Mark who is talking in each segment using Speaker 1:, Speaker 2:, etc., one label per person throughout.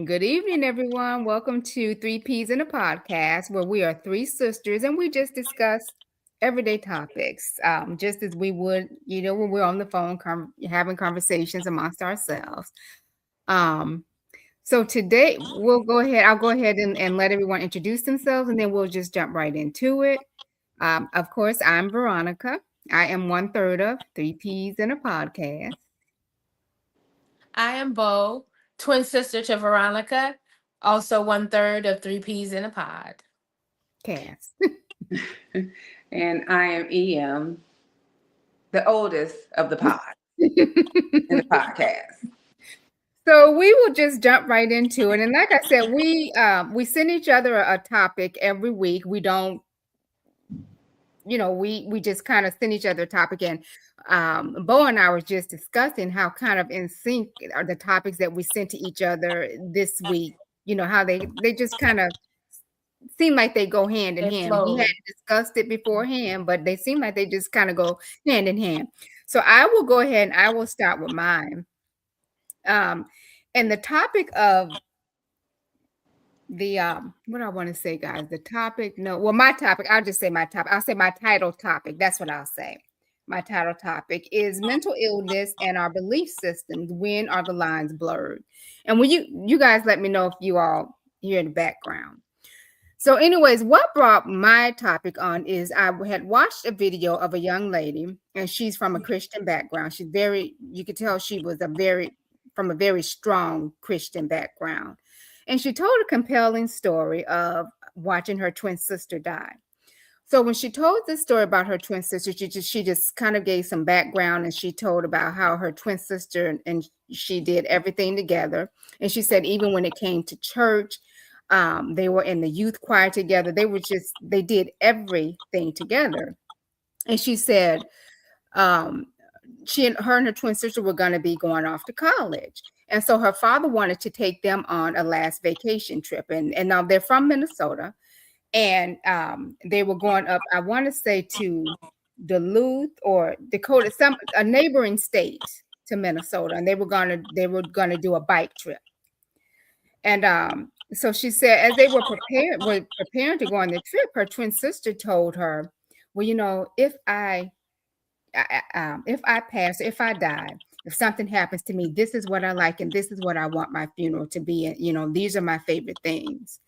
Speaker 1: Good evening, everyone. Welcome to Three Peas in a Podcast, where we are three sisters and we just discuss everyday topics, just as we would, when we're on the phone having conversations amongst ourselves. Um, so today I'll go ahead and let everyone introduce themselves, and then we'll just jump right into it. Of course, I'm Veronica. I am one third of Three Peas in a Podcast.
Speaker 2: I am Bo, twin sister to Veronica, also one third of Three Peas in a Pod.
Speaker 1: Cast.
Speaker 3: And I am EM, the oldest of the pod in the podcast.
Speaker 1: So we will just jump right into it. And like I said, we send each other a topic every week. We don't, we just kind of send each other a topic. And Bo and I were just discussing how kind of in sync are the topics that we sent to each other this week. How they just kind of seem like they go hand in hand. We had discussed it beforehand, but they seem like they just kind of go hand in hand. So I will go ahead and I will start with mine. And the topic of the what I want to say, guys, the topic, my topic, I'll just say my topic. I'll say my title topic. That's what I'll say. My title topic is mental illness and our belief systems. When are the lines blurred? And when you guys let me know if you all hear in the background. So anyways, what brought my topic on is I had watched a video of a young lady, and she's from a Christian background. You could tell she was from a very strong Christian background. And she told a compelling story of watching her twin sister die. So when she told this story about her twin sister, she just kind of gave some background, and she told about how her twin sister and she did everything together. And she said even when it came to church, they were in the youth choir together. They did everything together. And she said her and her twin sister were going to be going off to college. And so her father wanted to take them on a last vacation trip. And now they're from Minnesota. And they were going up, I want to say, to Duluth or Dakota, a neighboring state to Minnesota. And they were gonna do a bike trip. And so she said, as they were preparing to go on the trip, her twin sister told her, well, if I pass, if I die, if something happens to me, this is what I like, and this is what I want my funeral to be. And, these are my favorite things.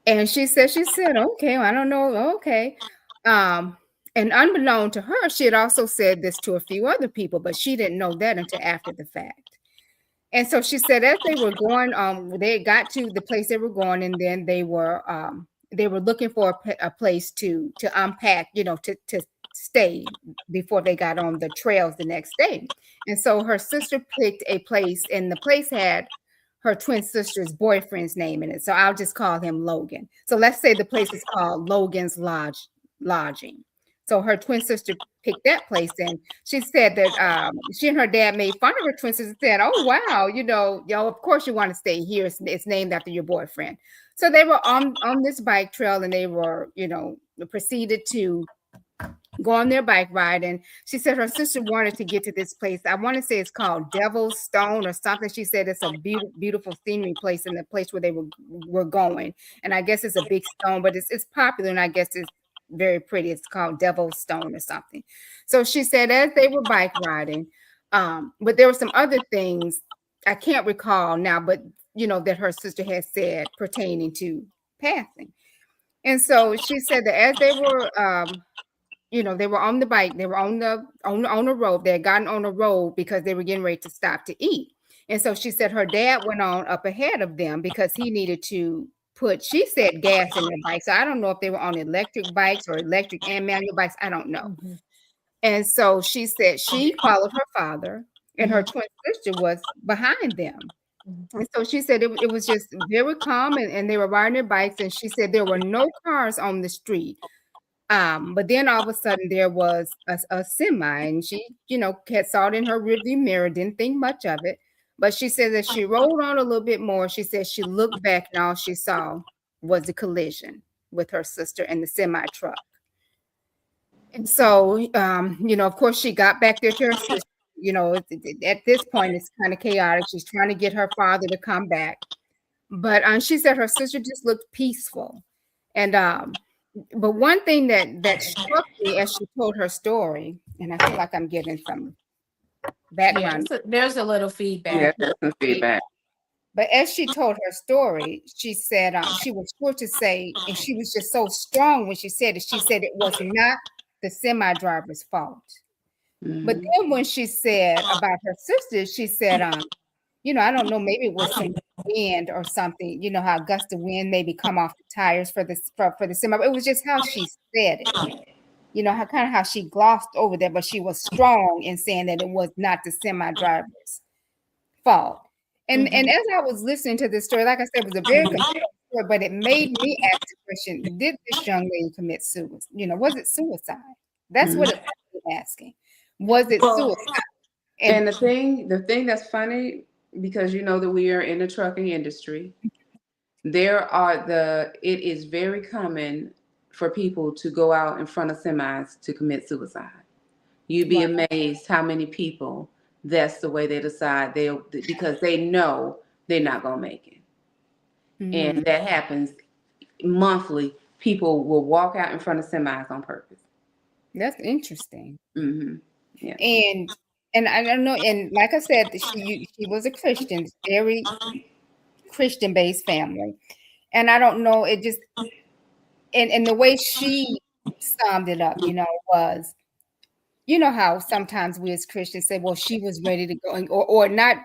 Speaker 1: And she said, okay, I don't know. Okay. And unbeknown to her, she had also said this to a few other people, but she didn't know that until after the fact. And so she said, as they were going, they got to the place they were going, and then they were looking for a place to unpack, to stay before they got on the trails the next day. And so her sister picked a place, and the place had her twin sister's boyfriend's name in it. So I'll just call him Logan. So let's say the place is called Logan's Lodging. So her twin sister picked that place, and she said that she and her dad made fun of her twin sister, said, oh, wow, of course you want to stay here. It's named after your boyfriend. So they were on this bike trail, and they were, proceeded to go on their bike ride. And she said her sister wanted to get to this place. I want to say it's called Devil's Stone or something. She said it's a beautiful scenery place in the place where they were going. And I guess it's a big stone, but it's popular, and I guess it's very pretty. It's called Devil's Stone or something. So she said as they were bike riding, but there were some other things I can't recall now, but that her sister had said pertaining to passing. And so she said that as they were they were on the bike, they were on the road, they had gotten on the road because they were getting ready to stop to eat. And so she said her dad went on up ahead of them because he needed to she said gas in their bike. So I don't know if they were on electric bikes or electric and manual bikes. I don't know. Mm-hmm. And so she said she followed her father, and her twin sister was behind them. And so she said it was just very calm, and they were riding their bikes. And she said there were no cars on the street. But then all of a sudden there was a semi, and she, saw it in her rearview mirror, didn't think much of it. But she said that she rolled on a little bit more. She said she looked back, and all she saw was the collision with her sister and the semi truck. And so, of course, she got back there to her sister. at this point, it's kind of chaotic. She's trying to get her father to come back. But she said her sister just looked peaceful. And but one thing that struck me as she told her story, and I feel like I'm getting some background.
Speaker 2: There's a little feedback.
Speaker 3: Yeah, there's some feedback.
Speaker 1: But as she told her story, she said she was sure to say, and she was just so strong when she said it. She said it was not the semi-driver's fault. But then when she said about her sister, she said, I don't know, maybe it was some wind or something. You know how a gust of wind maybe come off the tires for the semi. It was just how she said it. How she glossed over that, but she was strong in saying that it was not the semi-driver's fault. And as I was listening to this story, like I said, it was a very compelling story, but it made me ask the question: did this young lady commit suicide? Was it suicide? That's what it's asking. Was it suicide?
Speaker 3: And the thing that's funny, because that we are in the trucking industry, it is very common for people to go out in front of semis to commit suicide. You'd be amazed how many people that's the way they decide because they know they're not gonna make it. And that happens monthly. People will walk out in front of semis on purpose.
Speaker 1: That's interesting.
Speaker 3: Yeah.
Speaker 1: And I don't know, and like I said, she was a Christian, very Christian-based family. And I don't know, it just and the way she summed it up, was how sometimes we as Christians say, well, she was ready to go, or not,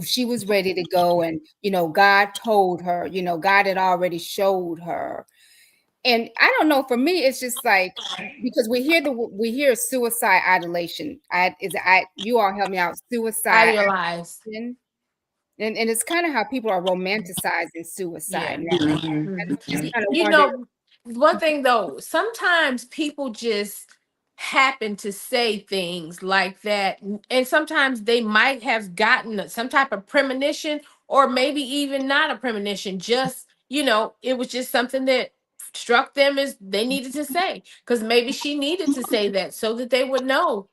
Speaker 1: she was ready to go, and God told her, God had already showed her. And I don't know, for me, it's just like, because we hear suicide idolation. You all help me out. Suicide
Speaker 2: Idealized.
Speaker 1: And it's kind of how people are romanticizing suicide now. And just kind of
Speaker 2: one thing though, sometimes people just happen to say things like that, and sometimes they might have gotten some type of premonition, or maybe even not a premonition, just it was just something that struck them as they needed to say, because maybe she needed to say that so that they would know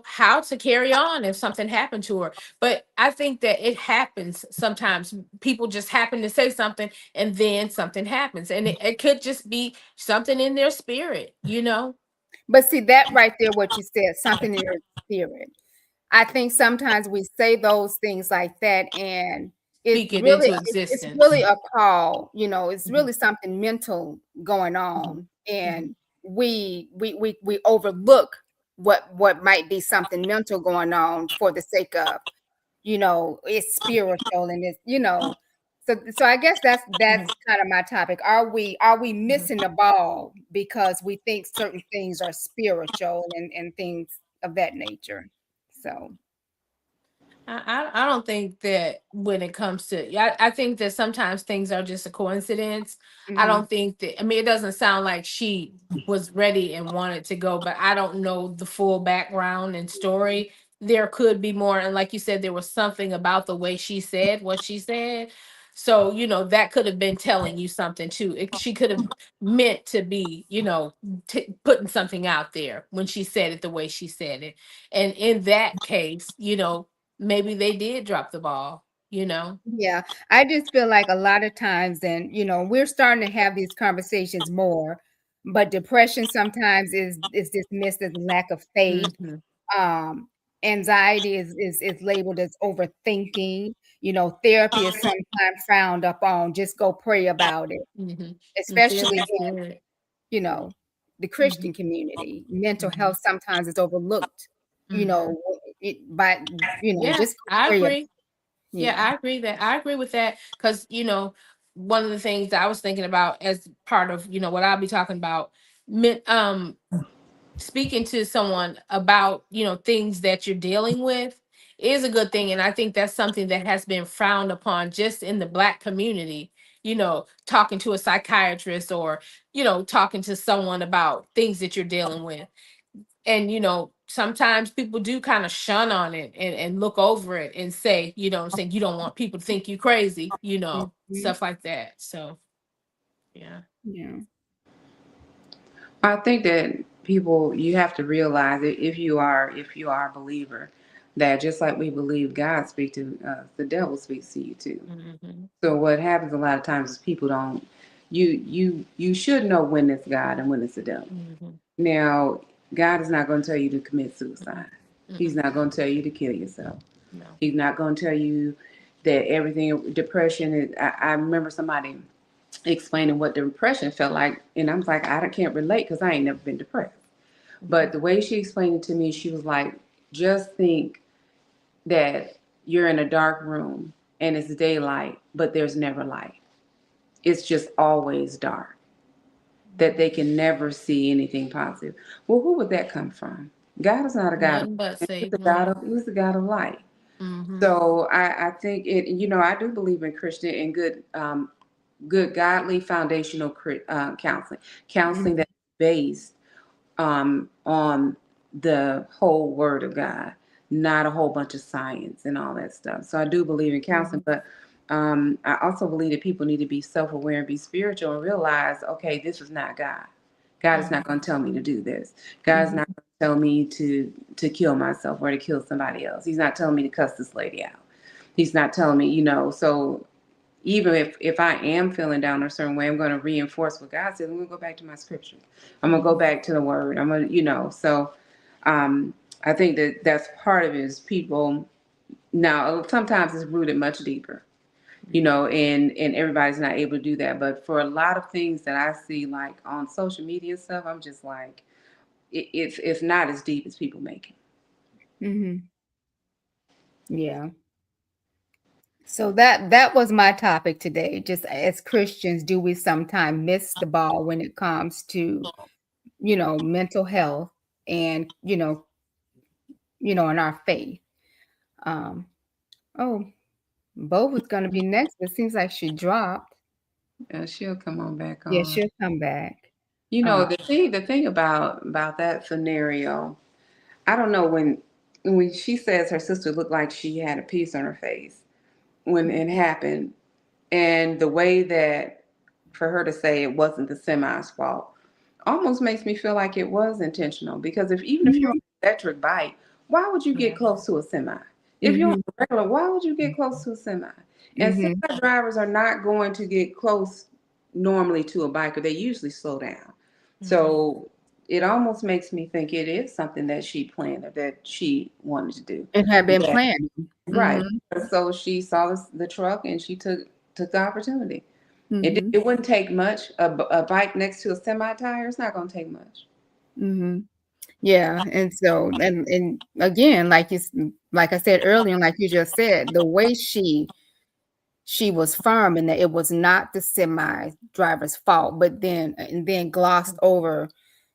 Speaker 2: how to carry on if something happened to her. But I think that it happens sometimes. People just happen to say something, and then something happens, and it could just be something in their spirit.
Speaker 1: But see, that right there, what you said, something in your spirit. I think sometimes we say those things like that, and it's really a call. It's really something mental going on, and we overlook what might be something mental going on for the sake of it's spiritual, and it's so I guess that's kind of my topic. Are we missing the ball because we think certain things are spiritual and things of that nature? So
Speaker 2: I don't think that when it comes to, I think that sometimes things are just a coincidence. I don't think that, it doesn't sound like she was ready and wanted to go, but I don't know the full background and story. There could be more. And like you said, there was something about the way she said what she said. So, that could have been telling you something too. She could have meant to be, putting something out there when she said it the way she said it. And in that case, maybe they did drop the ball.
Speaker 1: Yeah, I just feel like a lot of times, and we're starting to have these conversations more, but depression sometimes is dismissed as lack of faith. Anxiety is labeled as overthinking. Therapy is sometimes frowned upon. Just go pray about it. Especially in, the Christian community. Mental health sometimes is overlooked. Just
Speaker 2: I
Speaker 1: pray.
Speaker 2: agree. I agree with that, because one of the things that I was thinking about as part of what I'll be talking about, speaking to someone about things that you're dealing with is a good thing. And I think that's something that has been frowned upon just in the Black community. Talking to a psychiatrist, or talking to someone about things that you're dealing with. And sometimes people do kind of shun on it and look over it and say, saying you don't want people to think you crazy, stuff like that. So yeah.
Speaker 3: I think that people, you have to realize it, if you are a believer, that just like we believe God speaks to us, the devil speaks to you too.
Speaker 2: Mm-hmm.
Speaker 3: So what happens a lot of times is people don't. You should know when it's God and when it's the devil.
Speaker 2: Mm-hmm.
Speaker 3: Now, God is not going to tell you to commit suicide.
Speaker 2: Mm-hmm.
Speaker 3: He's not going to tell you to kill yourself.
Speaker 2: No.
Speaker 3: He's not going to tell you that everything depression is. I remember somebody explaining what depression felt like, and I was like, I can't relate because I ain't never been depressed. But the way she explained it to me, she was like, just think that you're in a dark room and it's daylight, but there's never light. It's just always dark. That they can never see anything positive. Well, who would that come from? God is not a God
Speaker 2: None but
Speaker 3: of
Speaker 2: save
Speaker 3: he's the God of light.
Speaker 2: Mm-hmm.
Speaker 3: So I think it, I do believe in Christian and good godly foundational counseling that's based on the whole word of God, not a whole bunch of science and all that stuff. So I do believe in counseling, but I also believe that people need to be self-aware and be spiritual and realize, okay, this is not God. God is not going to tell me to do this. God is not going to tell me to kill myself or to kill somebody else. He's not telling me to cuss this lady out. He's not telling me, so even if I am feeling down a certain way, I'm going to reinforce what God says. I'm going to go back to my scripture. I'm going to go back to the word. I'm going to, so I think that's part of it is people. Now, sometimes it's rooted much deeper, and everybody's not able to do that. But for a lot of things that I see, like on social media and stuff, I'm just like, it's not as deep as people make it.
Speaker 1: Mm-hmm. Yeah. So that was my topic today. Just as Christians, do we sometimes miss the ball when it comes to, mental health and, in our faith? Oh, Bo was going to be next, but it seems like she dropped.
Speaker 3: She'll come on back on.
Speaker 1: Yeah, she'll come back.
Speaker 3: The thing about that scenario, I don't know, when she says her sister looked like she had a piece on her face when it happened, and the way that for her to say it wasn't the semi's fault almost makes me feel like it was intentional, because even if you're on an electric bike, why would you get close to a semi? If you're on a regular, why would you get close to a semi? And semi drivers are not going to get close normally to a biker. They usually slow down. So it almost makes me think it is something that she planned or that she wanted to do.
Speaker 1: It had been planned.
Speaker 3: Right. So she saw the truck and she took the opportunity. It wouldn't take much. A bike next to a semi tire, it's not going to take much.
Speaker 1: Yeah. And so, and again, like I said earlier, and like you just said, the way she was firm in that it was not the semi driver's fault, but then glossed over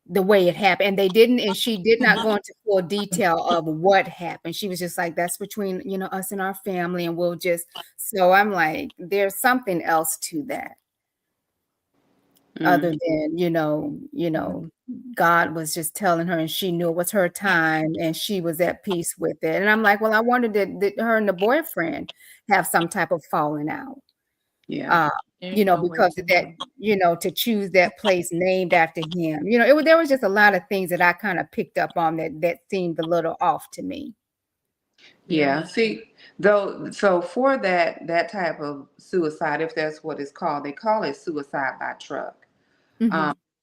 Speaker 1: the way it happened. And she did not go into full detail of what happened. She was just like, that's between, us and our family. And so I'm like, there's something else to that. Other than, God was just telling her and she knew it was her time and she was at peace with it. And I'm like, well, I wondered did her and the boyfriend have some type of falling out?
Speaker 3: Yeah.
Speaker 1: Because of that, to choose that place named after him. There was just a lot of things that I kind of picked up on that seemed a little off to me.
Speaker 3: Yeah. See, so for that type of suicide, if that's what it's called, they call it suicide by truck,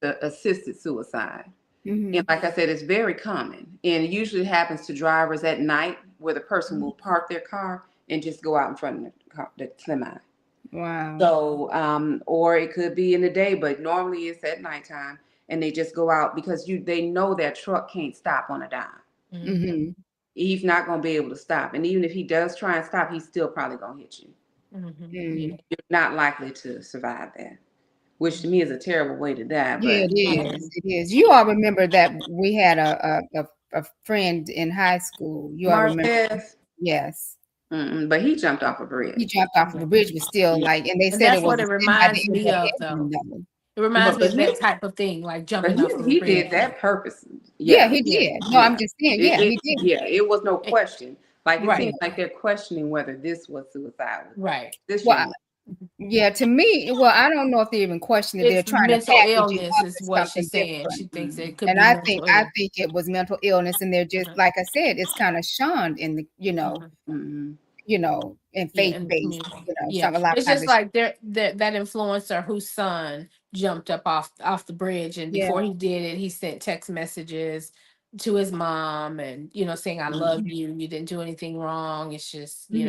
Speaker 3: the assisted suicide. And like I said, it's very common, and it usually happens to drivers at night, where the person will park their car and just go out in front of the semi.
Speaker 1: Wow.
Speaker 3: So, or it could be in the day, but normally it's at nighttime, and they just go out because they know that truck can't stop on a dime. He's not going to be able to stop. And even if he does try and stop, he's still probably going to hit you. You're not likely to survive that, which to me is a terrible way to die. But
Speaker 1: yeah, it is. It is. You all remember that we had a friend in high school. You all remember? Yes.
Speaker 3: But he jumped off a bridge.
Speaker 1: He jumped off of a bridge, but still and they said
Speaker 2: that's
Speaker 1: it was
Speaker 2: what it reminds me of, though. It reminds me of that type of thing, like jumping off of a bridge.
Speaker 3: He did that purpose.
Speaker 1: Yeah, he did. No, I'm just saying, he did.
Speaker 3: Yeah, it was no question. Like it seems like they're questioning whether this was suicide.
Speaker 2: Right.
Speaker 3: This
Speaker 1: Yeah, to me, well, I don't know if they even question it. They're
Speaker 2: It's
Speaker 1: trying to
Speaker 2: mental
Speaker 1: package it
Speaker 2: illness
Speaker 1: up
Speaker 2: is
Speaker 1: as
Speaker 2: what
Speaker 1: something
Speaker 2: she's saying.
Speaker 1: different.
Speaker 2: She thinks it could
Speaker 1: And
Speaker 2: be
Speaker 1: I
Speaker 2: mental
Speaker 1: think I
Speaker 2: illness.
Speaker 1: think it was mental illness, and they're just
Speaker 2: Mhm,
Speaker 1: like I said, it's kind of shunned in the
Speaker 2: mhm.
Speaker 3: Mm-hmm.
Speaker 1: In
Speaker 2: Yeah, in the
Speaker 1: faith-based,
Speaker 2: community.
Speaker 1: some
Speaker 2: Yeah,
Speaker 1: a lot of
Speaker 2: it's
Speaker 1: times
Speaker 2: just
Speaker 1: it's
Speaker 2: like that influencer whose son jumped up off the bridge, and
Speaker 1: yeah.
Speaker 2: before he did it, he sent text messages to his mom, and saying, "I love
Speaker 3: Mm-hmm.
Speaker 2: you. You didn't do anything wrong." It's just
Speaker 1: Hmm.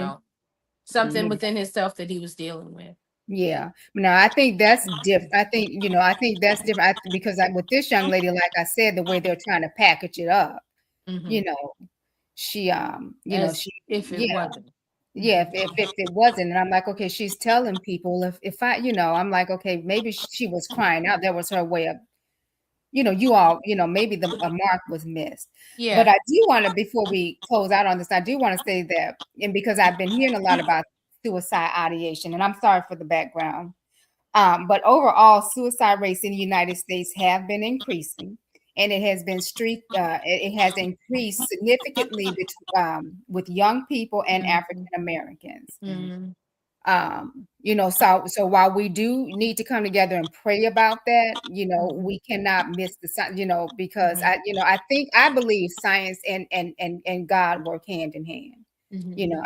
Speaker 2: something
Speaker 3: Mm-hmm.
Speaker 2: within himself that he was dealing with.
Speaker 1: Yeah. No, I think that's different. I think that's different because with this young lady, like I said, the way they're trying to package it up,
Speaker 2: Hmm.
Speaker 1: you know, she,
Speaker 2: As
Speaker 1: she,
Speaker 2: if it
Speaker 1: yeah,
Speaker 2: wasn't.
Speaker 1: yeah.
Speaker 2: Hmm.
Speaker 1: If it wasn't, and I'm like, okay, she's telling people if I, I'm like, okay, maybe she was crying out. That was her way of, maybe a mark was missed. But
Speaker 2: Yeah.
Speaker 1: I do want to, before we close out on this, I do want to say that, and because I've been hearing a lot about suicide ideation, and I'm sorry for the background. But overall, suicide rates in the United States have been increasing, and it has been it has increased significantly with young people and African Americans.
Speaker 2: Mm-hmm.
Speaker 1: So while we do need to come together and pray about that, we cannot miss because
Speaker 2: Hmm.
Speaker 1: I believe science and God work hand in hand.
Speaker 2: Hmm.
Speaker 1: You know,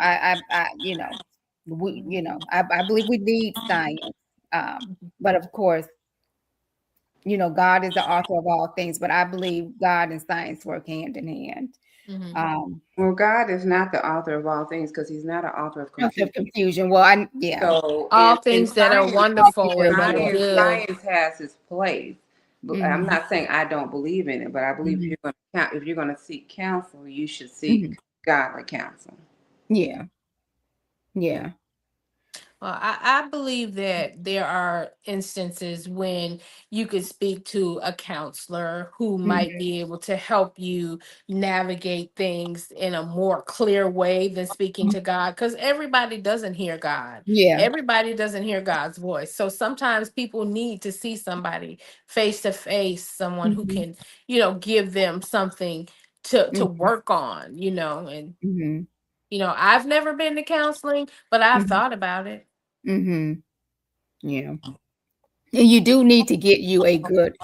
Speaker 1: I believe we need science. But of course, God is the author of all things, but I believe God and science work hand in hand.
Speaker 2: Hmm.
Speaker 1: Um,
Speaker 3: Well, God is not the author of all things because He's not an author of
Speaker 1: of
Speaker 3: confusion.
Speaker 1: confusion. Well, yeah.
Speaker 3: So
Speaker 2: All
Speaker 3: in
Speaker 2: things that are
Speaker 3: science,
Speaker 2: wonderful and
Speaker 1: Yeah.
Speaker 2: good.
Speaker 3: science has its place. But I'm
Speaker 1: Hmm.
Speaker 3: not saying I don't believe in it, but I believe
Speaker 1: Hmm.
Speaker 3: if you're going to seek counsel, you should
Speaker 1: Hmm.
Speaker 3: seek godly counsel.
Speaker 1: Yeah. Yeah.
Speaker 2: Well, I believe that there are instances when you could speak to a counselor who might
Speaker 1: Mhm.
Speaker 2: be able to help you navigate things in a more clear way than speaking to God, because everybody doesn't hear God.
Speaker 1: Yeah.
Speaker 2: Everybody doesn't hear God's voice. So sometimes people need to see somebody face to face, someone who
Speaker 1: Mhm.
Speaker 2: can, give them something to
Speaker 1: Mhm.
Speaker 2: work on, and
Speaker 1: Mhm.
Speaker 2: I've never been to counseling, but I've
Speaker 1: Mhm.
Speaker 2: thought about it.
Speaker 1: Mhm. Yeah. And you do need to get you a good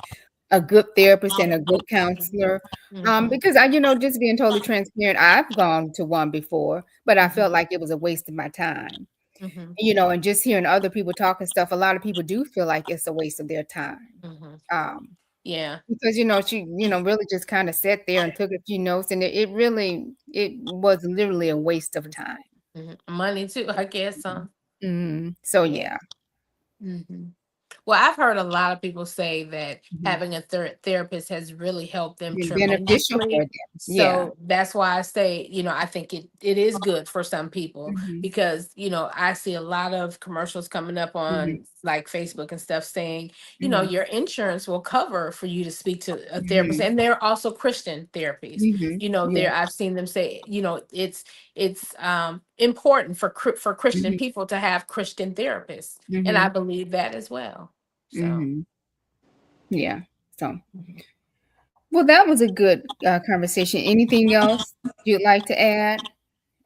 Speaker 1: therapist and a good counselor.
Speaker 2: Mhm,
Speaker 1: Because just being totally transparent, I've gone to one before, but I felt
Speaker 2: mhm,
Speaker 1: like it was a waste of my time.
Speaker 2: mhm,
Speaker 1: And just hearing other people talking stuff, a lot of people do feel like it's a waste of their time.
Speaker 2: mhm.
Speaker 1: Um,
Speaker 2: Yeah.
Speaker 1: because she really just kind of sat there and took a few notes, and it was literally a waste of time.
Speaker 2: Mhm. Money too, I guess.
Speaker 1: So
Speaker 2: Yeah.
Speaker 1: yeah.
Speaker 2: Mhm. Well, I've heard a lot of people say that
Speaker 1: Mhm.
Speaker 2: having a therapist has really helped them
Speaker 1: Been beneficial for
Speaker 2: tremendously.
Speaker 1: them. Yeah.
Speaker 2: So that's why I say, I think it is good for some people,
Speaker 1: Mhm.
Speaker 2: because, I see a lot of commercials coming up
Speaker 1: Mhm.
Speaker 2: on like Facebook and stuff saying,
Speaker 1: Mhm.
Speaker 2: your insurance will cover for you to speak to a therapist.
Speaker 1: Mhm.
Speaker 2: And they're also Christian therapies.
Speaker 1: Mhm. Yeah.
Speaker 2: There I've seen them say, it's important for for Christian
Speaker 1: Mhm.
Speaker 2: people to have Christian therapists. And I
Speaker 1: Mhm.
Speaker 2: believe that as well. So,
Speaker 1: Mhm. Yeah. So, well, that was a good conversation. Anything else you'd like to add,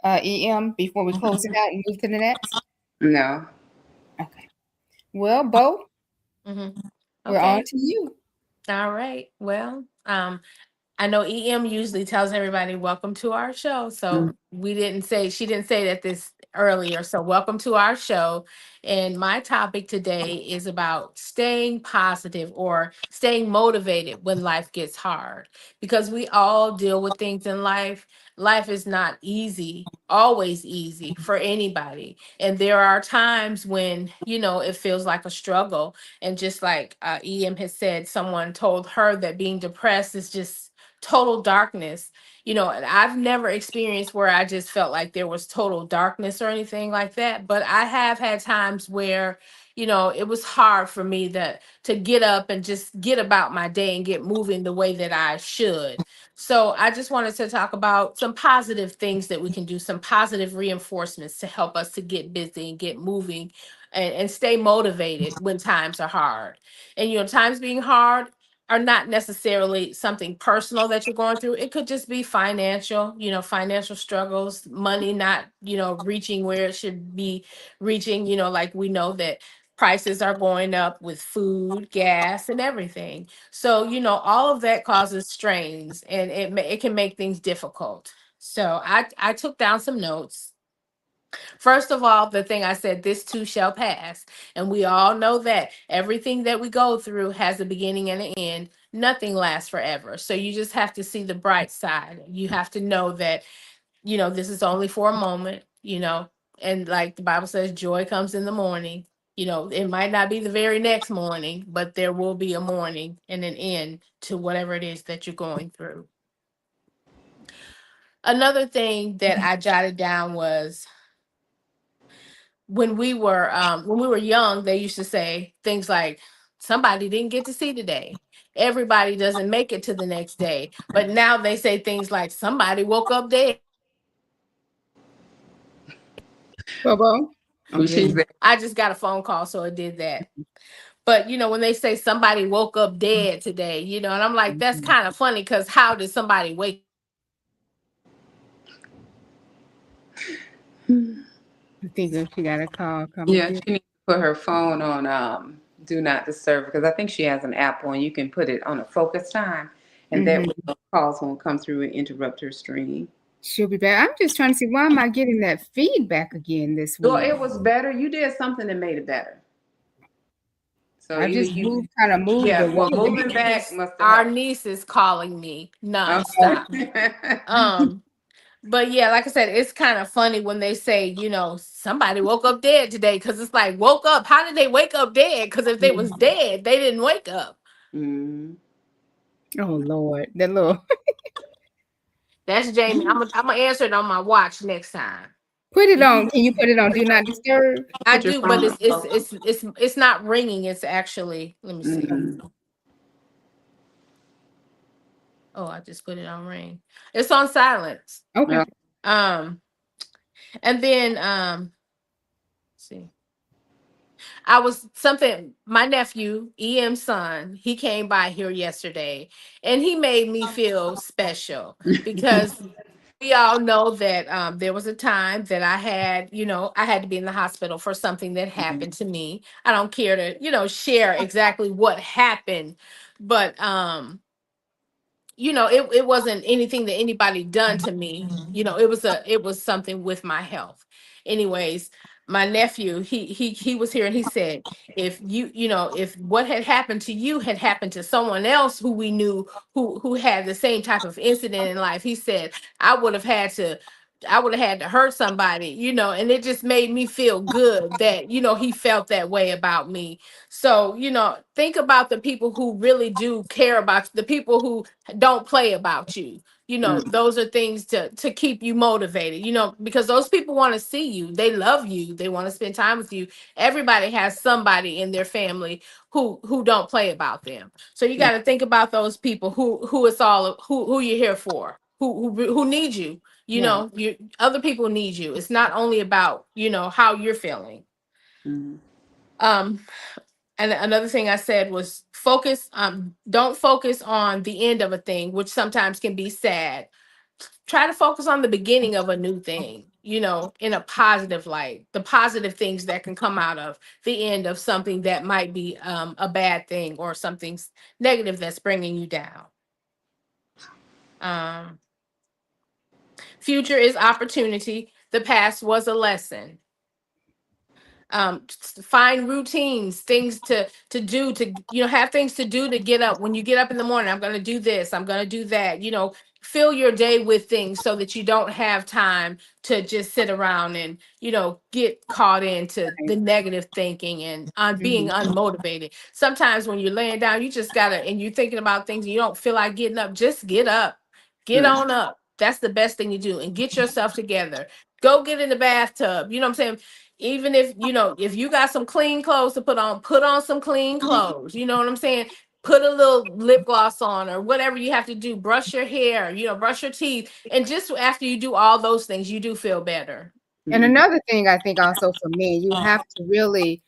Speaker 1: EM, before we close it out and move to the next?
Speaker 3: No.
Speaker 1: Okay. Well, Bo,
Speaker 2: mhm.
Speaker 1: we're on
Speaker 2: Okay.
Speaker 1: to you.
Speaker 2: All right. Well, I know EM usually tells everybody welcome to our show.
Speaker 3: Mm.
Speaker 2: So she didn't say that this earlier. So welcome to our show. And my topic today is about staying positive or staying motivated when life gets hard. Because we all deal with things in life. Life is not always easy for anybody. And there are times when, it feels like a struggle. And just like EM has said, someone told her that being depressed is just total darkness. And I've never experienced where I just felt like there was total darkness or anything like that, but I have had times where it was hard for me to get up and just get about my day and get moving the way that I should. So I just wanted to talk about some positive things that we can do, some positive reinforcements to help us to get busy and get moving, and stay motivated when times are hard. And times being hard, are not necessarily something personal that you're going through. It could just be financial, financial struggles, money not, reaching where it should be reaching, like we know that prices are going up with food, gas, and everything. So, all of that causes strains, and it can make things difficult. So I took down some notes. First of all, the thing I said, this too shall pass. And we all know that everything that we go through has a beginning and an end. Nothing lasts forever. So you just have to see the bright side. You have to know that, this is only for a moment, and like the Bible says, joy comes in the morning. It might not be the very next morning, but there will be a morning and an end to whatever it is that you're going through. Another thing that I jotted down was, when we were young, they used to say things like, somebody didn't get to see today. Everybody doesn't make it to the next day. But now they say things like, somebody woke up dead.
Speaker 1: Bobo.
Speaker 2: I just got a phone call, so it did that. But when they say somebody woke up dead today, and I'm like, that's kind of funny, because how did somebody wake?
Speaker 1: I think if she got a call coming.
Speaker 3: Yeah, she needs to put her phone on do not disturb, because I think she has an app on. You can put it on a focus time, and that way those calls won't come through and interrupt her stream.
Speaker 1: She'll be back. I'm just trying to see, why am I getting that feedback again this week?
Speaker 3: Well, it was better. You did something that made it better. So
Speaker 1: I just moved.
Speaker 3: Yeah, well, moving back must have
Speaker 2: Our
Speaker 3: helped.
Speaker 2: niece is calling me nonstop. But yeah, like I said, it's kind of funny when they say, somebody woke up dead today, because it's like, woke up. How did they wake up dead? Because if they was dead, they didn't wake up.
Speaker 3: Mm.
Speaker 1: Oh Lord, that little.
Speaker 2: That's Jamie. I'm gonna answer it on my watch next time.
Speaker 1: Put it on. Can you put it on Do Not Disturb?
Speaker 2: I do, but it's not ringing. It's actually, let me see.
Speaker 3: Mm.
Speaker 2: Oh, I just put it on ring. It's on silence.
Speaker 1: Okay.
Speaker 2: And then let's see. My nephew, EM's son, he came by here yesterday, and he made me feel special, because we all know that there was a time that I had to be in the hospital for something that happened to me. I don't care to, share exactly what happened, but it wasn't anything that anybody done to me. It was something with my health. Anyways, my nephew, he was here, and he said, if if what had happened to you had happened to someone else who we knew, who had the same type of incident in life, he said, I would have had to hurt somebody, and it just made me feel good that, he felt that way about me. So, think about the people who really do care about you, the people who don't play about you. Those are things to keep you motivated, because those people want to see you. They love you. They want to spend time with you. Everybody has somebody in their family who don't play about them. So you got to think about those people who you're here for, who need you. Other people need you. It's not only about, how you're feeling. And another thing I said was, don't focus on the end of a thing, which sometimes can be sad. Try to focus on the beginning of a new thing, in a positive light, the positive things that can come out of the end of something that might be a bad thing, or something negative that's bringing you down. Future is opportunity. The past was a lesson. Find routines, things to do, to have things to do, to get up. When you get up in the morning, I'm going to do this, I'm going to do that. Fill your day with things, so that you don't have time to just sit around and get caught into the negative thinking and on being unmotivated. Sometimes when you're laying down, you just gotta, and you're thinking about things and you don't feel like getting up, just get up, get on up. That's the best thing to do, and get yourself together. Go get in the bathtub. You know what I'm saying? Even if if you got some clean clothes to put on some clean clothes. You know what I'm saying? Put a little lip gloss on, or whatever you have to do. Brush your hair, brush your teeth. And just after you do all those things, you do feel better.
Speaker 1: And another thing I think also for me, you have to really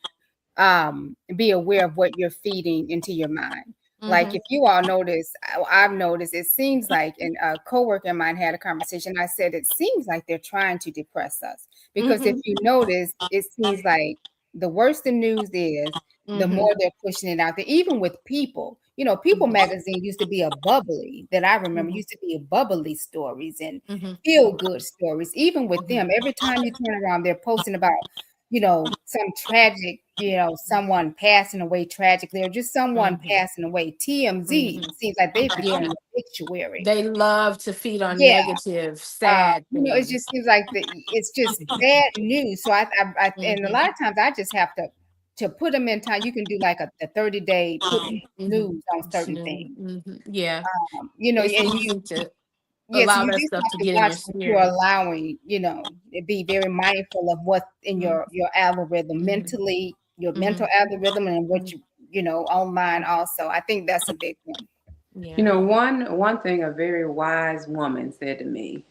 Speaker 1: be aware of what you're feeding into your mind. Like if you all notice, I've noticed, it seems like, and a coworker of mine had a conversation. I said, it seems like they're trying to depress us because if you notice, it seems like the worse the news is, the more they're pushing it out there. Even with People, People magazine used to be a bubbly, that I remember, used to be a bubbly stories and feel good stories. Even with them, every time you turn around, they're posting about some tragic, someone passing away tragically, or just someone passing away. TMZ seems like they've become an obituary.
Speaker 2: They love to feed on
Speaker 1: Yeah.
Speaker 2: negative, sad
Speaker 1: It
Speaker 2: things.
Speaker 1: just seems like it's just bad news. So I and a lot of times I just have to put them in time. You can do like a 30-day put news on certain things.
Speaker 2: Yeah.
Speaker 1: And
Speaker 2: It's
Speaker 1: you
Speaker 2: easy to
Speaker 1: Yes,
Speaker 2: allow
Speaker 1: you
Speaker 2: that
Speaker 1: just
Speaker 2: stuff
Speaker 1: have
Speaker 2: to
Speaker 1: to
Speaker 2: get in
Speaker 1: watch
Speaker 2: your
Speaker 1: what you're
Speaker 2: spirit.
Speaker 1: allowing, be very mindful of what's in your algorithm mentally, your mental algorithm, and what online also. I think that's a big one.
Speaker 2: Yeah.
Speaker 3: One thing a very wise woman said to me,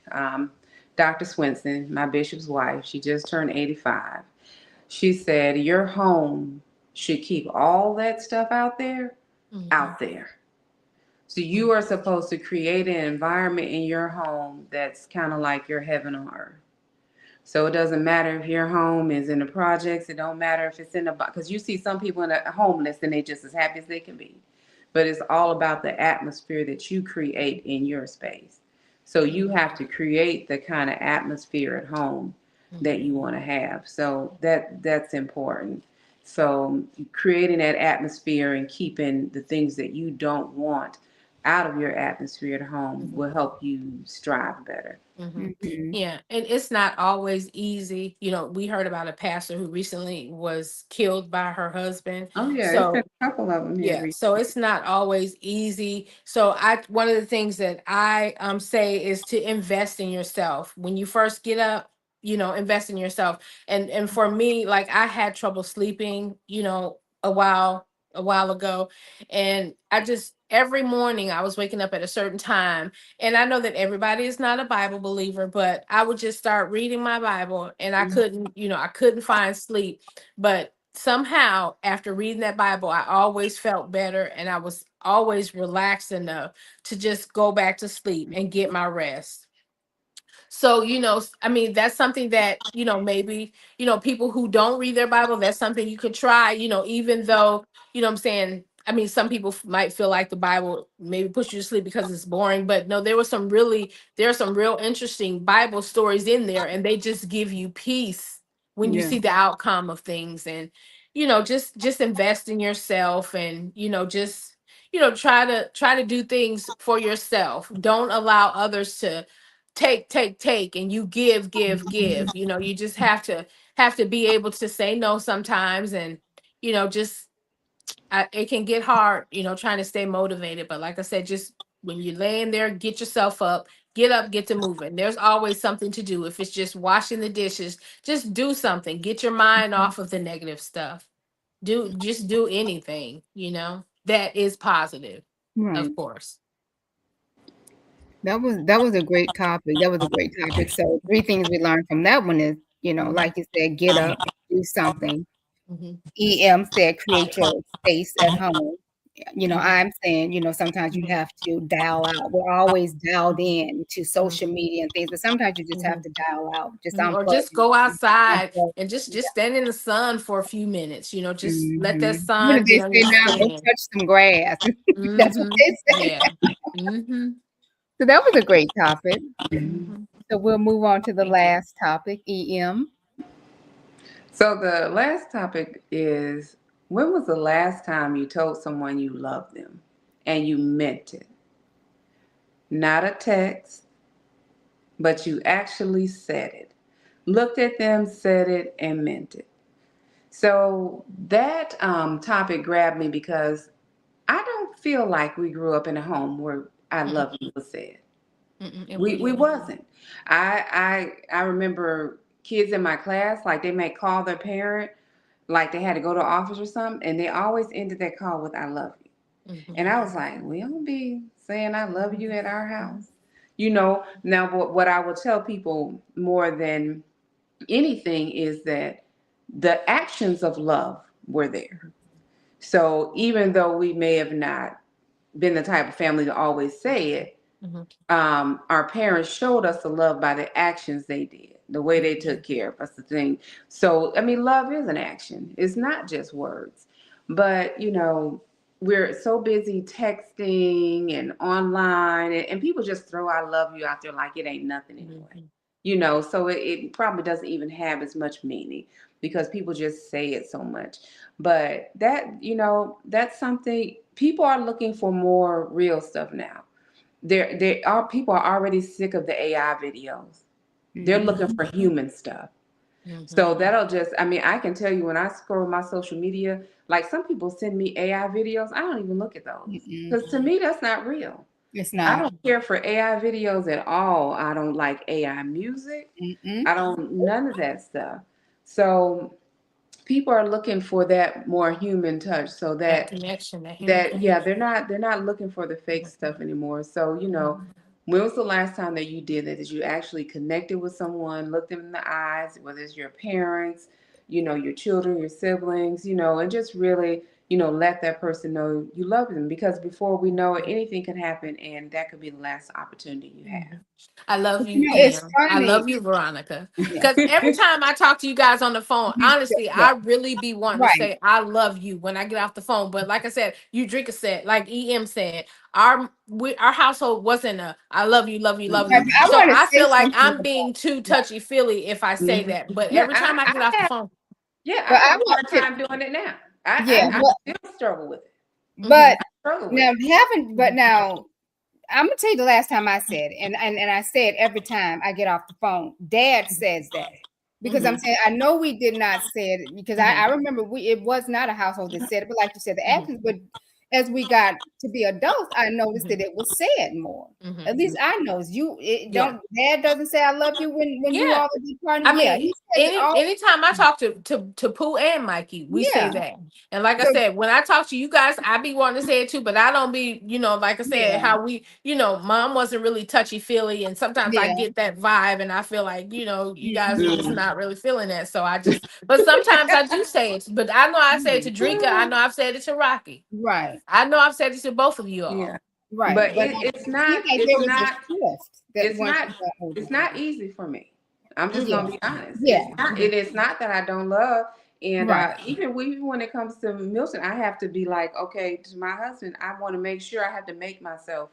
Speaker 3: Dr. Swinson, my bishop's wife, she just turned 85. She said, your home should keep all that stuff out there, out there. So you are supposed to create an environment in your home that's kind of like your heaven on earth. So it doesn't matter if your home is in the projects. It don't matter if it's in the, because you see some people in the homeless and they just as happy as they can be. But it's all about the atmosphere that you create in your space. So you have to create the kind of atmosphere at home that you want to have. So that's important. So creating that atmosphere and keeping the things that you don't want out of your atmosphere at home will help you strive better.
Speaker 2: Yeah, and it's not always easy. We heard about a pastor who recently was killed by her husband.
Speaker 3: Oh yeah, it's been
Speaker 2: So
Speaker 3: a couple of them here
Speaker 2: yeah, so
Speaker 3: recently.
Speaker 2: it's not always easy. So one of the things that I say is to invest in yourself. When you first get up, invest in yourself. And for me, like I had trouble sleeping, a while ago. And I just every morning I was waking up at a certain time. And I know that everybody is not a Bible believer, but I would just start reading my Bible and I couldn't find sleep. But somehow after reading that Bible, I always felt better and I was always relaxed enough to just go back to sleep and get my rest. So, I mean, that's something that, maybe, people who don't read their Bible, that's something you could try, even though, what I'm saying, I mean, some people might feel like the Bible maybe puts you to sleep because it's boring, but no, there are some real interesting Bible stories in there, and they just give you peace when you
Speaker 3: Yeah.
Speaker 2: see the outcome of things. And, just invest in yourself and, just, try to do things for yourself. Don't allow others to take and you give. You just have to be able to say no sometimes. And just it can get hard, trying to stay motivated. But like I said, just when you're laying there, get yourself up, get up, get to moving. There's always something to do. If it's just washing the dishes, just do something. Get your mind off of the negative stuff. Just do anything, that is positive,
Speaker 1: Right.
Speaker 2: of course.
Speaker 1: That was a great topic. That was a great topic. So 3 things we learned from that one is, like you said, get up, do something.
Speaker 2: Mhm.
Speaker 1: EM said, create your space at home.
Speaker 2: Mhm.
Speaker 1: I'm saying, sometimes you have to dial out. We're always dialed in to social media and things, but sometimes you just have
Speaker 2: Mhm.
Speaker 1: to dial out, just
Speaker 2: Or
Speaker 1: unplug.
Speaker 2: just go outside
Speaker 1: Unplug.
Speaker 2: and just stand in the sun for a few minutes, just let that
Speaker 1: What
Speaker 2: sun
Speaker 1: did they
Speaker 2: get on your
Speaker 1: say now? Go
Speaker 2: skin.
Speaker 1: touch some grass. That's what they said.
Speaker 2: Yeah. Mm-hmm.
Speaker 1: So that was a great topic.
Speaker 2: Mm-hmm.
Speaker 1: So we'll move on to the
Speaker 2: Thank you.
Speaker 1: last topic, EM.
Speaker 3: So the last topic is, when was the last time you told someone you loved them and you meant it? Not a text, but you actually said it. Looked at them, said it, and meant it. So that topic grabbed me because I don't feel like we grew up in a home where I love you was said.
Speaker 2: And
Speaker 3: We
Speaker 2: didn't.
Speaker 3: wasn't. I remember kids in my class, like they may call their parent, like they had to go to office or something, and they always ended that call with "I love you." And I was like, we don't be saying "I love you" at our house. Now what I will tell people more than anything is that the actions of love were there. So even though we may have not been the type of family to always say it. Our parents showed us the love by the actions they did, the way they took care of us, the thing. So, I mean, love is an action. It's not just words. But, you know, we're so busy texting and online, and people just throw I love you out there like it ain't nothing anyway. You know, so it probably doesn't even have as much meaning because people just say it so much. But that, you know, that's something people are looking for more real stuff now. They are people are already sick of the AI videos. They're looking for human stuff. So that'll just, I mean, I can tell you when I scroll my social media, like some people send me AI videos, I don't even look at those because to me that's not real.
Speaker 1: It's
Speaker 3: I
Speaker 1: not.
Speaker 3: don't care for AI videos at all. I don't like AI music. I don't, none of that stuff. So people are looking for that more human touch. So
Speaker 2: That connection, that human
Speaker 3: that yeah,
Speaker 2: connection.
Speaker 3: they're not looking for the fake stuff anymore. So, you know, when was the last time that you did that? That you actually connected with someone, looked them in the eyes, whether it's your parents, you know, your children, your siblings, you know, and just really, you know, let that person know you love them, because before we know it, anything can happen, and that could be the last opportunity you have.
Speaker 2: I love
Speaker 1: But,
Speaker 2: you,
Speaker 1: you know, it's
Speaker 2: Kim. I
Speaker 1: funny.
Speaker 2: love you, Veronica.
Speaker 1: Yeah.
Speaker 2: Because every time I talk to you guys on the phone, honestly,
Speaker 1: Yeah.
Speaker 2: I really be wanting to
Speaker 1: Right.
Speaker 2: say I love you when I get off the phone. But like I said, you drink a set, like EM said, our household wasn't a I love you, love you, love
Speaker 1: But
Speaker 2: you.
Speaker 1: I
Speaker 2: So
Speaker 1: want to
Speaker 2: I
Speaker 1: say
Speaker 2: feel like
Speaker 1: something
Speaker 2: I'm
Speaker 1: about
Speaker 2: being too
Speaker 1: that.
Speaker 2: touchy feely if I say that. But
Speaker 3: Yeah,
Speaker 2: every time I get off the phone,
Speaker 3: I
Speaker 1: But I
Speaker 3: have a
Speaker 1: want
Speaker 3: hard
Speaker 1: to,
Speaker 3: time doing it now.
Speaker 1: yeah,
Speaker 3: I still struggle with it.
Speaker 1: but
Speaker 3: Struggle with
Speaker 1: now
Speaker 3: it.
Speaker 1: now I'm gonna tell you the last time I said it, and I say it every time I get off the phone. Dad says that because I'm saying I know we did not say it because I remember it was not a household that said it, but like you said, the actions. But as we got to be adults, I noticed that it was said more. At least I know don't. Dad doesn't say I love you when you
Speaker 2: yeah.
Speaker 1: all are be partying.
Speaker 2: I
Speaker 1: Yeah,
Speaker 2: mean,
Speaker 1: he says it all.
Speaker 2: anytime I talk to Pooh and Mikey, we say
Speaker 1: Yeah.
Speaker 2: that. And like I
Speaker 1: So
Speaker 2: said, when I talk to you guys, I be wanting to say it too, but I don't be, you know, like I said,
Speaker 1: yeah,
Speaker 2: how we, you know, mom wasn't really touchy feely, and sometimes I
Speaker 1: yeah.
Speaker 2: get that vibe, and I feel like, you know, you guys are just
Speaker 1: Mhm.
Speaker 2: not really feeling that. So I just, but sometimes I do say it. But I know I say it to Drinka. I know I've said it to Rocky.
Speaker 1: Right,
Speaker 2: I know I've said it to both of you all.
Speaker 3: Yeah.
Speaker 1: right.
Speaker 3: But
Speaker 1: But
Speaker 3: it's
Speaker 1: it
Speaker 3: not
Speaker 1: seems like there was a shift that
Speaker 3: it's
Speaker 1: once
Speaker 3: not
Speaker 1: you got older.
Speaker 3: it's not easy for me. I'm just
Speaker 1: Yeah,
Speaker 3: gonna be honest.
Speaker 1: yeah,
Speaker 3: It is not that I don't love. And
Speaker 1: right.
Speaker 3: even when it comes to Milton, I have to be like, okay, to my husband, I want to make sure I have to make myself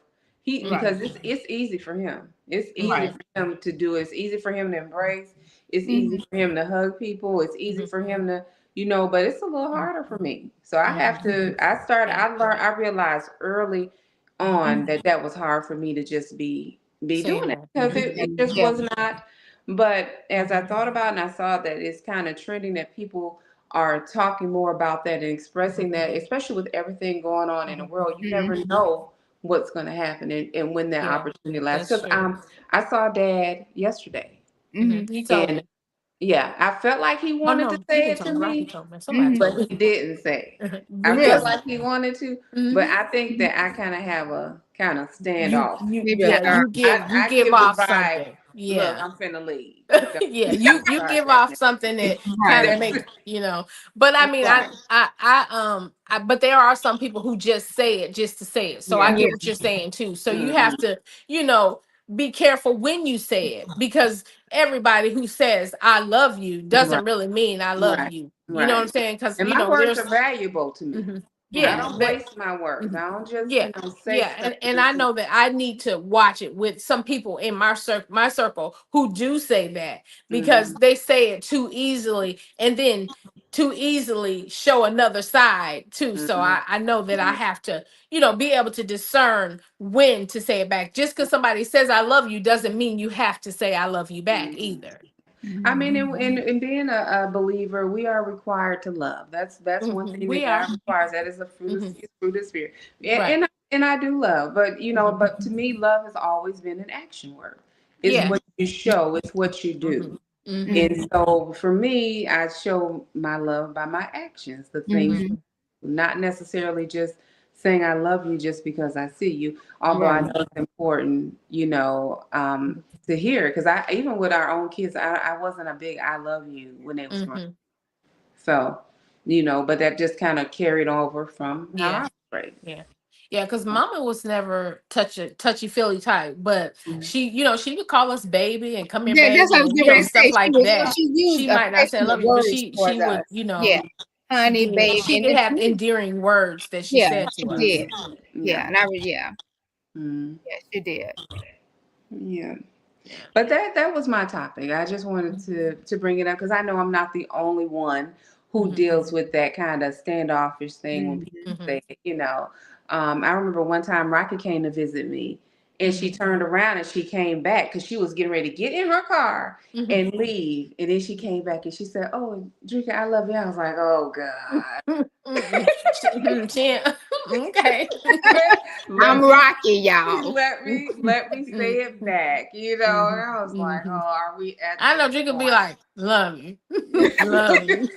Speaker 1: Right.
Speaker 3: because it's easy for him. It's easy
Speaker 1: Right.
Speaker 3: for him to do. It's easy for him to embrace. It's easy
Speaker 1: Mhm.
Speaker 3: for him to hug people. It's easy for him to, you know, but it's a little harder for me. So I have to. I realized early on that was hard for me to just be doing
Speaker 2: Saying
Speaker 3: it
Speaker 2: that.
Speaker 3: because it
Speaker 1: And
Speaker 3: just
Speaker 1: yeah,
Speaker 3: was not. But as I thought about it and I saw that it's kind of trending that people are talking more about that and expressing that, especially with everything going on in the world, you never
Speaker 1: mhm.
Speaker 3: know what's going to happen and when that
Speaker 2: Yeah,
Speaker 3: opportunity lasts.
Speaker 2: that's
Speaker 3: Because
Speaker 2: true.
Speaker 3: I saw Dad yesterday,
Speaker 1: Mhm.
Speaker 2: He told
Speaker 3: and
Speaker 2: me.
Speaker 3: yeah, I felt like he
Speaker 2: Oh
Speaker 3: wanted to
Speaker 2: no, he
Speaker 3: say
Speaker 2: didn't
Speaker 3: it
Speaker 2: tell
Speaker 3: to
Speaker 2: me. Rocky
Speaker 3: me,
Speaker 2: told me. Somebody
Speaker 1: Mhm.
Speaker 2: told
Speaker 3: but
Speaker 2: me.
Speaker 3: he didn't say. I
Speaker 2: You
Speaker 3: felt
Speaker 2: told
Speaker 1: Really?
Speaker 2: me.
Speaker 3: like he wanted to, but
Speaker 2: Mhm.
Speaker 3: I think that I kind of have a kind of
Speaker 2: You
Speaker 3: standoff.
Speaker 1: Maybe
Speaker 2: yeah,
Speaker 1: I
Speaker 2: you
Speaker 3: I
Speaker 2: give
Speaker 3: give the
Speaker 2: off
Speaker 3: vibe.
Speaker 2: something.
Speaker 3: Look,
Speaker 2: Yeah.
Speaker 3: I'm finna leave.
Speaker 2: Yeah,
Speaker 3: Don't
Speaker 2: you
Speaker 3: start
Speaker 2: give
Speaker 3: that
Speaker 2: off something that kind of
Speaker 1: right.
Speaker 2: make, you know, but I mean
Speaker 3: right.
Speaker 2: but there are some people who just say it just to say it. So I
Speaker 3: Yeah.
Speaker 1: Yeah.
Speaker 2: get what you're saying too. So you
Speaker 3: Mm-hmm.
Speaker 2: have to, you know, be careful when you say it, because everybody who says I love you
Speaker 3: Right.
Speaker 2: doesn't really mean I love
Speaker 3: Right.
Speaker 2: you. You know what I'm
Speaker 3: Right.
Speaker 2: saying? Because
Speaker 3: And
Speaker 2: you
Speaker 3: my
Speaker 2: know
Speaker 3: words are
Speaker 2: there's
Speaker 3: valuable to me.
Speaker 2: Mhm.
Speaker 3: I
Speaker 2: Yeah,
Speaker 3: don't
Speaker 2: that
Speaker 3: waste my words.
Speaker 2: mhm.
Speaker 3: I don't just,
Speaker 2: Yeah,
Speaker 3: say
Speaker 2: yeah,
Speaker 3: stuff
Speaker 2: and I
Speaker 3: just to.
Speaker 2: know that I need to watch it with some people in my circle who do say that,
Speaker 3: Mm-hmm.
Speaker 2: because they say it too easily and then too easily show another side too. So
Speaker 3: Mm-hmm.
Speaker 2: I know that I have to, you know, be able to discern when to say it back. Just because somebody says I love you doesn't mean you have to say I love you back
Speaker 3: Mm-hmm.
Speaker 2: either.
Speaker 3: I
Speaker 1: Mhm.
Speaker 3: mean, in being a believer, we are required to love. That's one thing that
Speaker 2: We are.
Speaker 3: God requires. That is a fruit
Speaker 2: Hmm.
Speaker 3: of fruit of spirit,
Speaker 2: Right.
Speaker 3: and I do love. But
Speaker 2: Hmm.
Speaker 3: but to me, love has always been an action word. It's
Speaker 2: Yeah.
Speaker 3: what you show. It's what you
Speaker 2: Hmm.
Speaker 3: do.
Speaker 2: Hmm.
Speaker 3: And
Speaker 1: Mhm.
Speaker 3: so for me, I show my love by my actions, the things,
Speaker 1: Mhm.
Speaker 3: not necessarily just saying I love you just because I see you, although I
Speaker 1: Right.
Speaker 3: know it's important, to hear. Because I, even with our own kids, I wasn't a big I love you when they was growing.
Speaker 2: Hmm.
Speaker 3: So, but that just kind of carried over from how I
Speaker 2: Yeah.
Speaker 3: was raised.
Speaker 2: Yeah. Yeah, because Mama was never touchy feely type, but she, she would call us baby and come here,
Speaker 1: Yeah, that's
Speaker 2: baby,
Speaker 1: what I was
Speaker 2: and
Speaker 1: getting ready to
Speaker 2: stuff
Speaker 1: say.
Speaker 2: like that.
Speaker 1: She used
Speaker 2: She might not say I
Speaker 1: affectionate
Speaker 2: love you, but
Speaker 1: words
Speaker 2: she
Speaker 1: towards
Speaker 2: would,
Speaker 1: us. Yeah, honey, babe,
Speaker 2: she
Speaker 1: and
Speaker 2: did
Speaker 1: the
Speaker 2: have
Speaker 1: truth.
Speaker 2: endearing words that she
Speaker 1: Yeah,
Speaker 2: said
Speaker 1: she
Speaker 2: to us.
Speaker 1: did. Yeah,
Speaker 3: Yeah.
Speaker 1: and I was yeah,
Speaker 3: Mm.
Speaker 1: she did.
Speaker 3: Yeah.
Speaker 2: Yeah.
Speaker 3: But that was my topic. I just wanted to bring it up because I know I'm not the only one who deals with that kind of standoffish thing when people say, I remember one time Rocky came to visit me and she turned around and she came back because she was getting ready to get in her car and leave. And then she came back and she said, "Oh, Drika, I love you." I was like, "Oh God."
Speaker 2: Okay.
Speaker 1: I'm Rocky, y'all.
Speaker 3: let me say it back, And I was like, "Oh, are we at
Speaker 2: I know
Speaker 3: this
Speaker 2: Drika be
Speaker 3: point?"
Speaker 2: like, love you. Love you.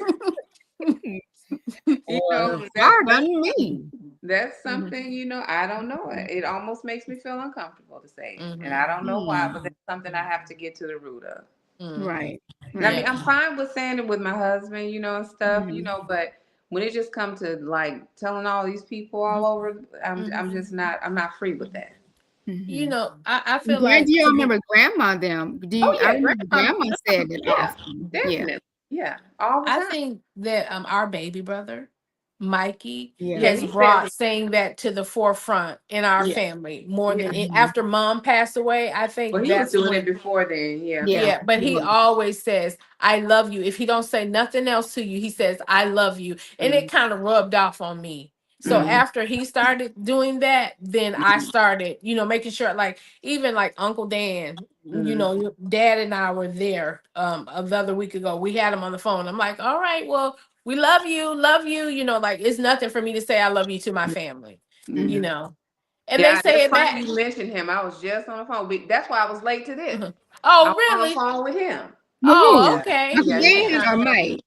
Speaker 3: That's something, I don't know it. It almost makes me feel uncomfortable to say it. And I don't know why, but that's something I have to get to the root of.
Speaker 1: Right.
Speaker 3: I mean, I'm fine with saying it with my husband, and stuff, but when it just comes to like telling all these people all over, I'm just not, I'm not free with that.
Speaker 2: I feel like
Speaker 1: do you remember grandma them? I remember grandma said it often.
Speaker 3: Definitely. Yeah. All the time.
Speaker 2: I think that our baby brother, Mikey,
Speaker 1: Yeah.
Speaker 2: has brought saying that to the forefront in our family more than after Mom passed away. I think
Speaker 3: Well, he was doing it before then.
Speaker 2: Yeah, but he always says, "I love you." If he don't say nothing else to you, he says, "I love you," and it kind of rubbed off on me. So after he started doing that, then I started, making sure, like even like Uncle Dan, your dad and I were there the other week ago. We had him on the phone. I'm like, "All right, well, we love you, like it's nothing for me to say I love you to my family, And they say it back.
Speaker 3: You mentioned him. I was just on the phone. That's why I was late to this.
Speaker 2: Oh,
Speaker 3: I was
Speaker 2: really?
Speaker 3: on the phone with him.
Speaker 2: Oh, okay.
Speaker 1: Uncle Dan or Mike?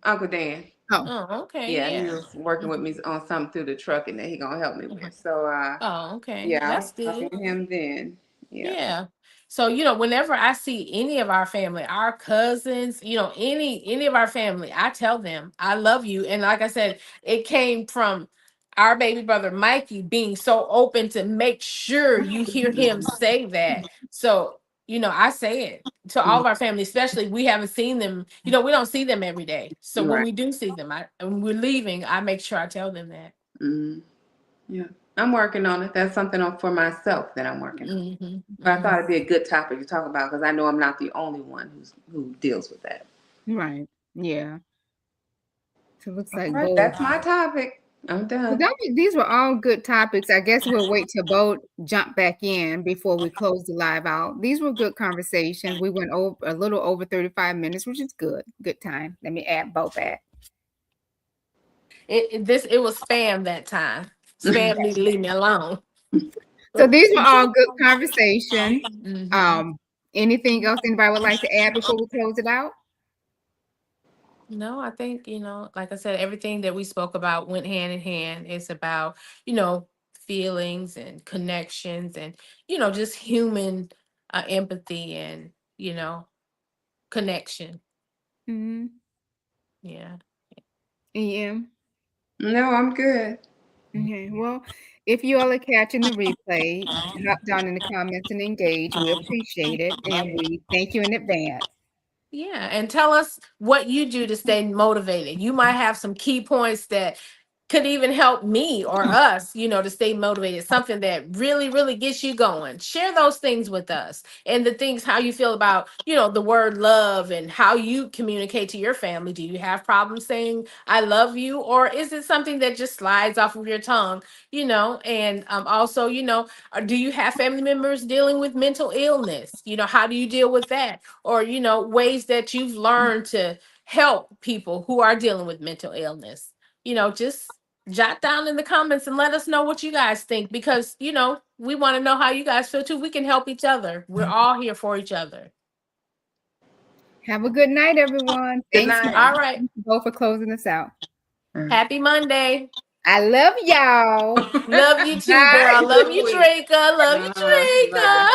Speaker 3: Uncle Dan.
Speaker 2: Oh, okay.
Speaker 3: Yeah, he was working with me on something through the truck, and that he gonna help me with. So,
Speaker 2: oh, okay.
Speaker 3: yeah, I
Speaker 2: That's
Speaker 3: was
Speaker 2: good.
Speaker 3: talking to him then.
Speaker 2: Yeah. So, whenever I see any of our family, our cousins, any of our family, I tell them, I love you. And like I said, it came from our baby brother, Mikey, being so open to make sure you hear him say that. So, I say it to all of our family, especially we haven't seen them, we don't see them every day. So when we do see them, when we're leaving, I make sure I tell them that.
Speaker 3: Yeah. I'm working on it. That's something for myself that I'm working on. But I thought it'd be a good topic to talk about because I know I'm not the only one who deals with that.
Speaker 1: Right. Yeah. So it looks like
Speaker 3: that's my topic. I'm done.
Speaker 1: These were all good topics. I guess we'll wait till Bo jump back in before we close the live out. These were good conversations. We went over a little over 35 minutes, which is good. Good time. Let me add Bo back.
Speaker 2: It was spam that time. Spam need to leave me alone.
Speaker 1: So these were all good conversations. Anything else anybody would like to add before we close it out?
Speaker 2: No, I think, like I said, everything that we spoke about went hand in hand. It's about, feelings and connections and, just human empathy and, connection. Yeah.
Speaker 1: Yeah.
Speaker 3: No, I'm good.
Speaker 1: Okay. Well, if you all are catching the replay, drop down in the comments and engage. We appreciate it. And we thank you in advance.
Speaker 2: Yeah. And tell us what you do to stay motivated. You might have some key points that could even help me or us, to stay motivated, something that really, really gets you going. Share those things with us and the things, how you feel about, the word love and how you communicate to your family. Do you have problems saying, I love you? Or is it something that just slides off of your tongue, and also, do you have family members dealing with mental illness? How do you deal with that? Or, ways that you've learned to help people who are dealing with mental illness. Just jot down in the comments and let us know what you guys think because, we want to know how you guys feel too. We can help each other. We're all here for each other.
Speaker 1: Have a good night, everyone. Thanks.
Speaker 2: All right.
Speaker 1: Both for closing us out.
Speaker 2: Happy Monday.
Speaker 1: I love y'all.
Speaker 2: Love you too, girl. Love you, Drika. Love you, Drika.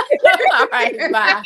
Speaker 2: All right. Bye.